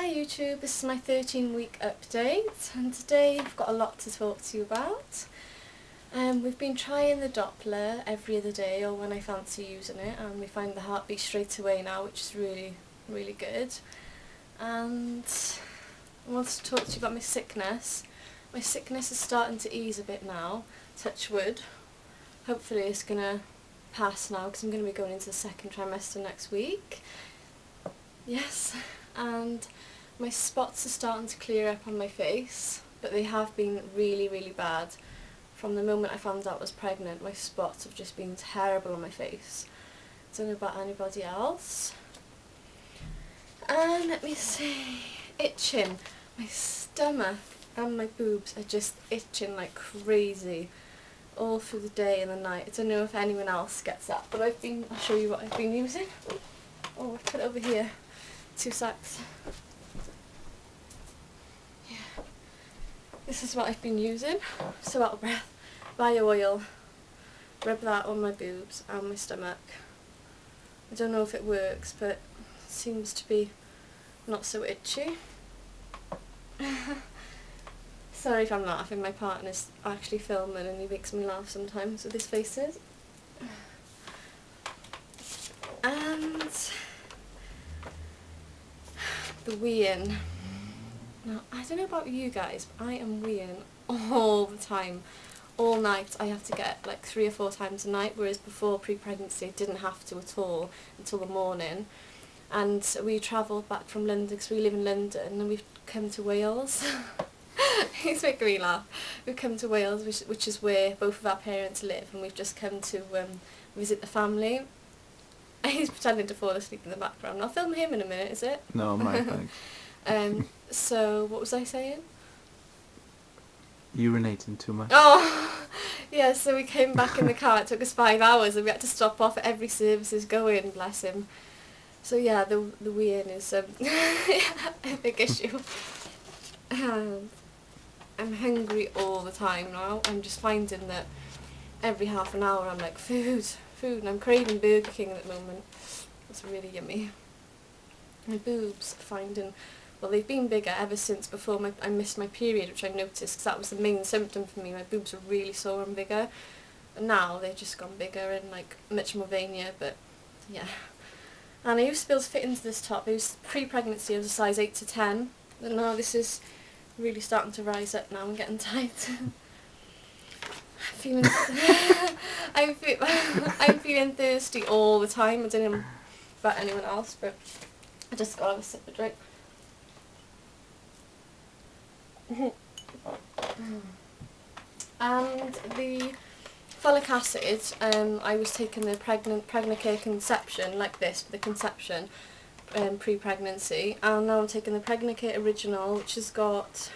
Hi YouTube, this is my 13-week update, and today I've got a lot to talk to you about. We've been trying the Doppler every other day or when I fancy using it, and we find the heartbeat straight away now, which is really good. And I wanted to talk to you about my sickness. My sickness is starting to ease a bit now, touch wood. Hopefully it's going to pass now because I'm going to be going into the second trimester next week. Yes, and my spots are starting to clear up on my face, but they have been really bad. From the moment I found out I was pregnant, my spots have just been terrible on my face. I don't know about anybody else. And let me see, itching. My stomach and my boobs are just itching like crazy all through the day and the night. I don't know if anyone else gets that, but I'll show you what I've been using. Oh, I've put it over here. 2 secs. Yeah. This is what I've been using. So out of breath. Bio oil. Rub that on my boobs and my stomach. I don't know if it works, but it seems to be not so itchy. Sorry if I'm laughing, my partner's actually filming and he makes me laugh sometimes with his faces. And the weeing. Now, I don't know about you guys, but I am weeing all the time. All night I have to get like 3 or 4 times a night, whereas before pre-pregnancy I didn't have to at all until the morning. And we travelled back from London because we live in London and we've come to Wales. He's making me laugh. We've come to Wales, which is where both of our parents live, and we've just come to visit the family. He's pretending to fall asleep in the background. I'll film him in a minute, is it? No, my thanks. So, what was I saying? Urinating too much. Oh! Yeah, so we came back in the car, it took us 5 hours and we had to stop off at every services going, bless him. So yeah, the weeing is a big issue. I'm hungry all the time now. I'm just finding that every half an hour I'm like, food, and I'm craving Burger King at the moment. It's really yummy. My boobs are finding, well, they've been bigger ever since before I missed my period, which I noticed because that was the main symptom for me. My boobs were really sore and bigger, and now they've just gone bigger and like much more veinier, but yeah. And I used to be able to fit into this top. It was pre-pregnancy, I was a size 8 to 10, and now this is really starting to rise up now and getting tight. I'm feeling thirsty all the time. I don't know about anyone else, but I just got to have a sip of drink. And the folic acid, I was taking the Pregnacare Conception like this for the conception pre-pregnancy, and now I'm taking the Pregnacare Original, which has got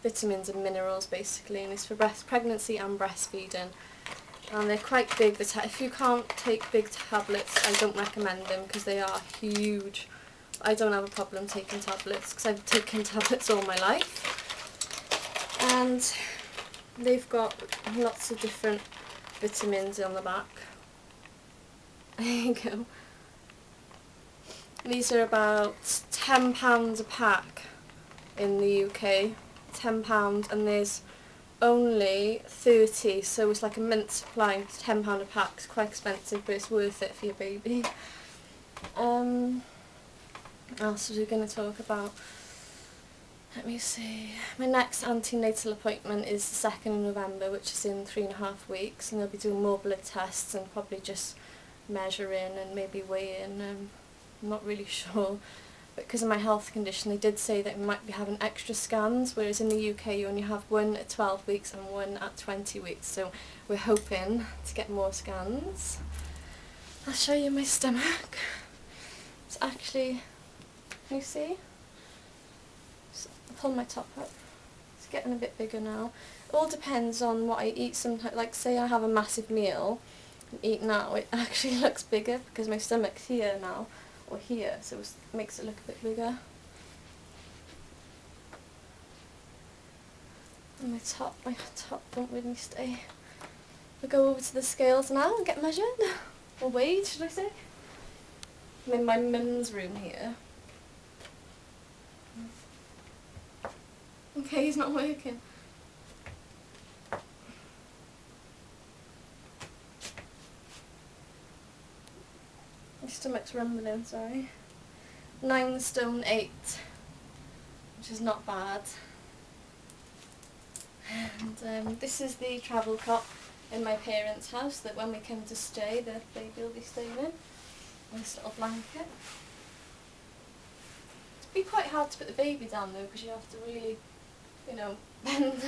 vitamins and minerals basically, and it's for pregnancy and breastfeeding. And they're quite big. If you can't take big tablets, I don't recommend them because they are huge. I don't have a problem taking tablets because I've taken tablets all my life. And they've got lots of different vitamins on the back. There you go. These are about £10 a pack in the UK. £10, and there's only 30, so it's like a month's supply. It's £10 a pack. It's quite expensive, but it's worth it for your baby. What else are we going to talk about? Let me see. My next antenatal appointment is the 2nd of November, which is in 3.5 weeks, and they'll be doing more blood tests and probably just measuring and maybe weighing. I'm not really sure. But because of my health condition, they did say that we might be having extra scans, whereas in the UK you only have 1 at 12 weeks and 1 at 20 weeks. So we're hoping to get more scans. I'll show you my stomach. It's actually, can you see? I'll pull my top up. It's getting a bit bigger now. It all depends on what I eat. Sometimes, like say I have a massive meal and eat now, it actually looks bigger because my stomach's here now. Or here, so it makes it look a bit bigger. And my top won't really stay. We'll go over to the scales now and get measured. Or weighed, should I say? I'm in my mum's room here. Okay, he's not working. My stomach's rumbling, sorry. 9 stone 8, which is not bad. And this is the travel cot in my parents' house that when we come to stay, the baby will be staying in. Nice little blanket. It'd be quite hard to put the baby down though, because you have to really, you know, bend.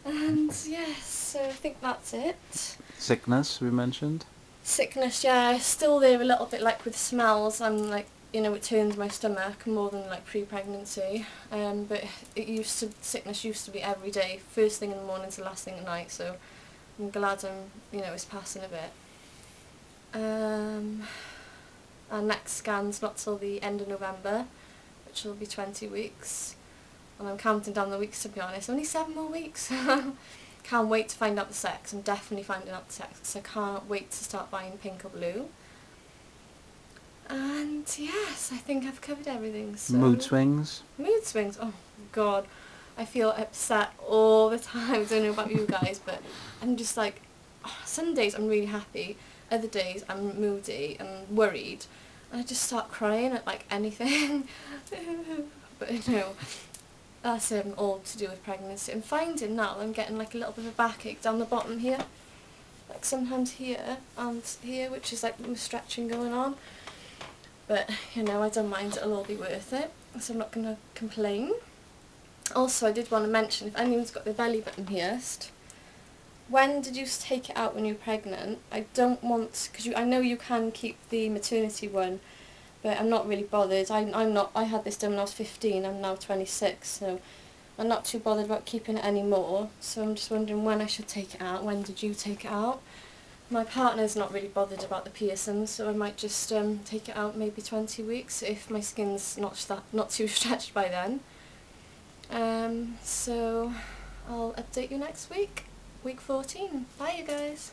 And yes, so I think that's it. Sickness, we mentioned. Sickness, yeah, still there a little bit, like with smells. I'm like, you know, it turns my stomach more than like pre-pregnancy. But sickness used to be every day, first thing in the morning to last thing at night. So I'm glad it's passing a bit. Our next scan's not till the end of November, which will be 20 weeks. And I'm counting down the weeks, to be honest. Only 7 more weeks. Can't wait to find out the sex. I'm definitely finding out the sex, so I can't wait to start buying pink or blue. And yes, I think I've covered everything. So. Mood swings? Mood swings, oh god. I feel upset all the time. I don't know about you guys, but I'm just like, some days I'm really happy, other days I'm moody and worried, and I just start crying at like anything. But no, that's all to do with pregnancy. I'm finding now I'm getting like a little bit of a backache down the bottom here, like sometimes here and here, which is like stretching going on. But you know, I don't mind, it'll all be worth it, so I'm not going to complain. Also, I did want to mention, if anyone's got their belly button pierced, when did you take it out when you were pregnant? I don't want, because I know you can keep the maternity one, but I'm not really bothered. I had this done when I was 15, I'm now 26, so I'm not too bothered about keeping it anymore. So I'm just wondering when I should take it out. When did you take it out? My partner's not really bothered about the piercing, so I might just take it out maybe 20 weeks if my skin's not too stretched by then. So I'll update you next week, week 14. Bye you guys.